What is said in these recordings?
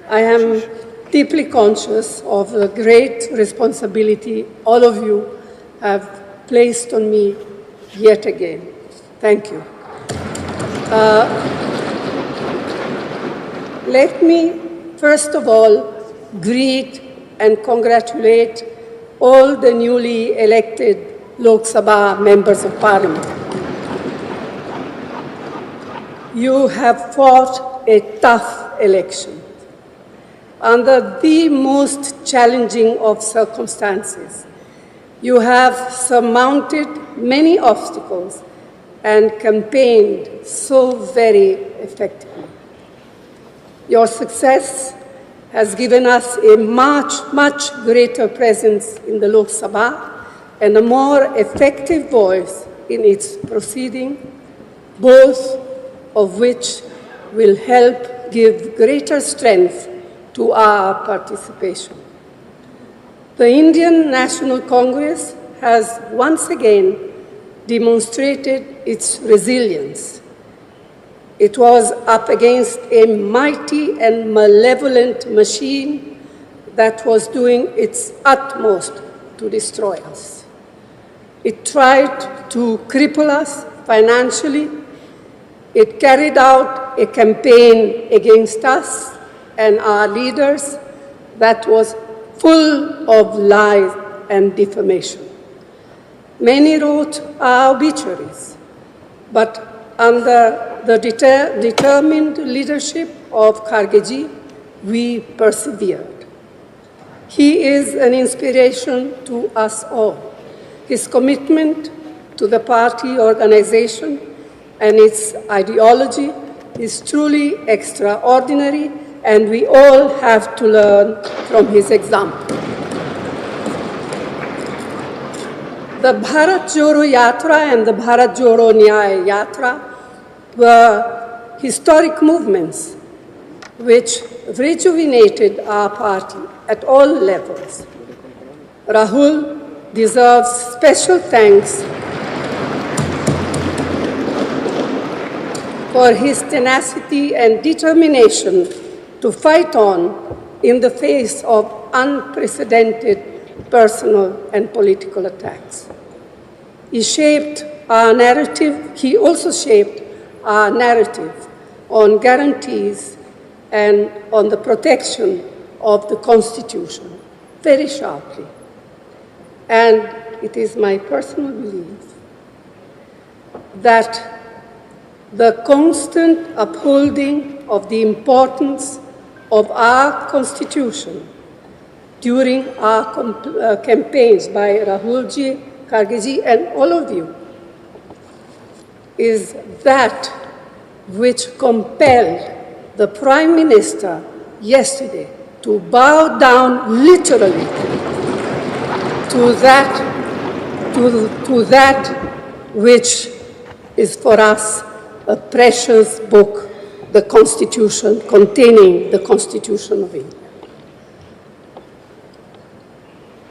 I am deeply conscious of the great responsibility all of you have placed on me yet again. Thank you. Let me, first of all, greet and congratulate all the newly elected Lok Sabha members of Parliament. You have fought a tough election under the most challenging of circumstances. You have surmounted many obstacles and campaigned so very effectively. Your success has given us a much greater presence in the Lok Sabha and a more effective voice in its proceeding, both of which will help give greater strength to our participation. The Indian National Congress has once again demonstrated its resilience. It was up against a mighty and malevolent machine that was doing its utmost to destroy us. It tried to cripple us financially. It carried out a campaign against us and our leaders that was full of lies and defamation. Many wrote our obituaries, but under the determined leadership of Khargeji, we persevered. He is an inspiration to us all. His commitment to the party organization and its ideology is truly extraordinary, and we all have to learn from his example. The Bharat Jodo Yatra and the Bharat Jodo Nyaya Yatra were historic movements which rejuvenated our party at all levels. Rahul deserves special thanks for his tenacity and determination to fight on in the face of unprecedented personal and political attacks. He shaped our narrative. He also shaped our narrative on guarantees and on the protection of the Constitution very sharply. And it is my personal belief that the constant upholding of the importance of our Constitution during our campaigns by Rahulji, Khargeji, and all of you is that which compelled the Prime Minister yesterday to bow down literally to that which is for us a precious book, the Constitution, containing the Constitution of India.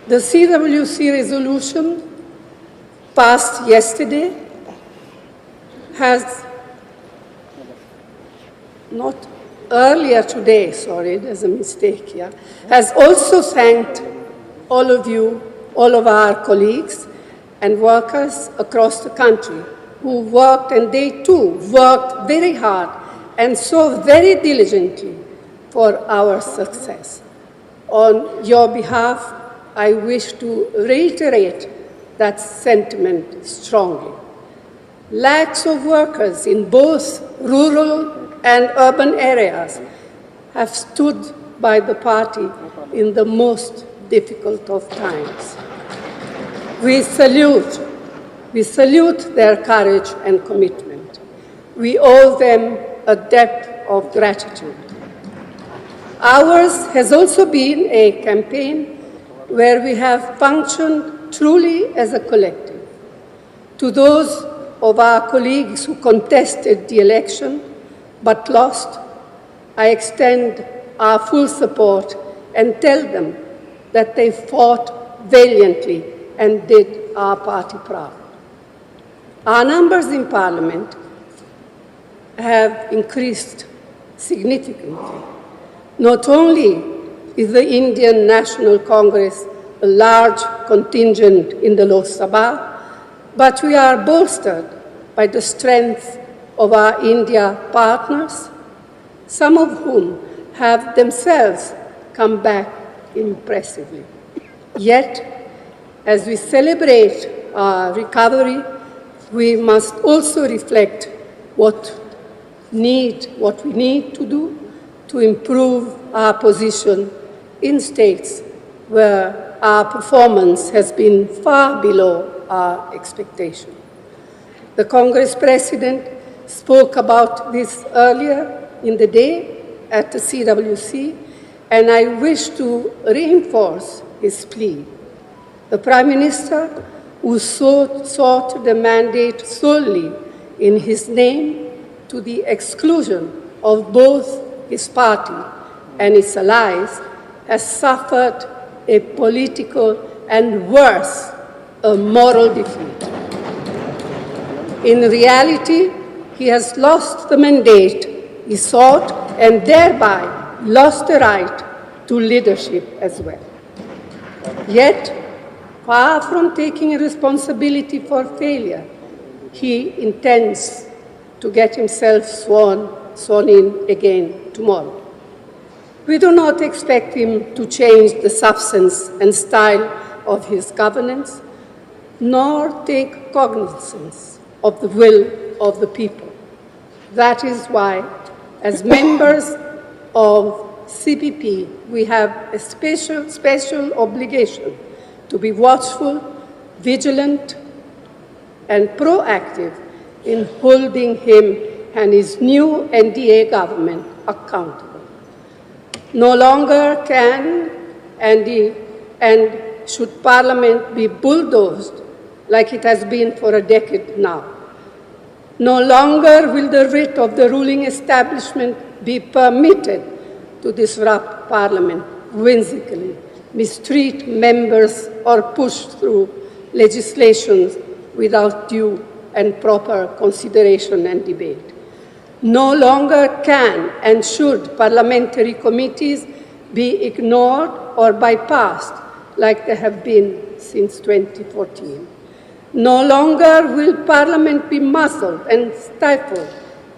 The CWC resolution passed yesterday has, not earlier today, sorry, there's a mistake here, has also thanked all of you, all of our colleagues and workers across the country who worked, and they too worked very hard and so very diligently for our success. On your behalf, I wish to reiterate that sentiment strongly. Lakhs of workers in both rural and urban areas have stood by the party in the most difficult of times. We salute their courage and commitment. We owe them a debt of gratitude. Ours has also been a campaign where we have functioned truly as a collective. To those of our colleagues who contested the election but lost, I extend our full support and tell them that they fought valiantly and did our party proud. Our numbers in Parliament have increased significantly. Not only is the Indian National Congress a large contingent in the Lok Sabha, but we are bolstered by the strength of our India partners, some of whom have themselves come back impressively. Yet, as we celebrate our recovery, we must also reflect what we need to do to improve our position in states where our performance has been far below our expectation. The Congress President spoke about this earlier in the day at the CWC, and I wish to reinforce his plea. The Prime Minister, who sought the mandate solely in his name to the exclusion of both his party and its allies, has suffered a political and worse, a moral defeat. In reality, he has lost the mandate he sought and thereby lost the right to leadership as well. Yet, far from taking responsibility for failure, he intends to get himself sworn in again tomorrow. We do not expect him to change the substance and style of his governance, nor take cognizance of the will of the people. That is why, as members of CPP, we have a special obligation to be watchful, vigilant, and proactive in holding him and his new N.D.A. government accountable. No longer can and should Parliament be bulldozed like it has been for a decade now. No longer will the writ of the ruling establishment be permitted to disrupt Parliament whimsically, mistreat members, or push through legislation without due and proper consideration and debate. No longer can and should parliamentary committees be ignored or bypassed like they have been since 2014. No longer will Parliament be muzzled and stifled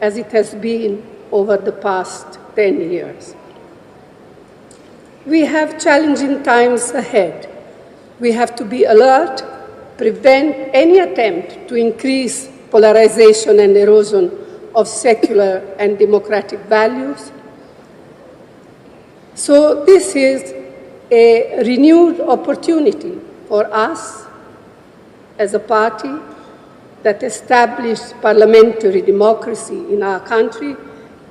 as it has been over the past 10 years. We have challenging times ahead. We have to be alert, prevent any attempt to increase polarization and erosion of secular and democratic values. So this is a renewed opportunity for us as a party that established parliamentary democracy in our country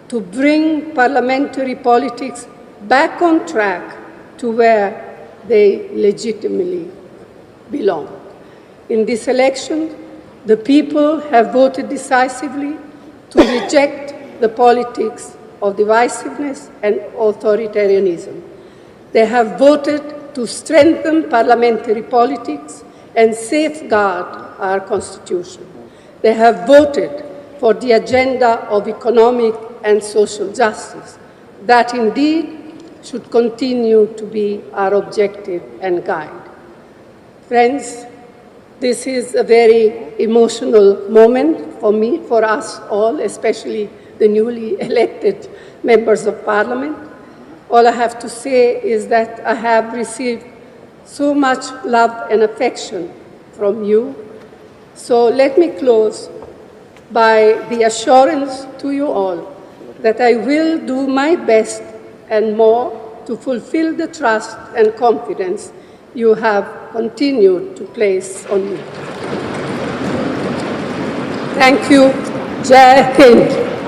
to bring parliamentary politics back on track to where they legitimately belong. In this election, the people have voted decisively to reject the politics of divisiveness and authoritarianism. They have voted to strengthen parliamentary politics and safeguard our Constitution. They have voted for the agenda of economic and social justice. That indeed should continue to be our objective and guide. Friends, this is a very emotional moment for me, for us all, especially the newly elected members of Parliament. All I have to say is that I have received so much love and affection from you. So let me close by the assurance to you all that I will do my best and more to fulfill the trust and confidence you have continued to place on me. Thank you. Jai Hind.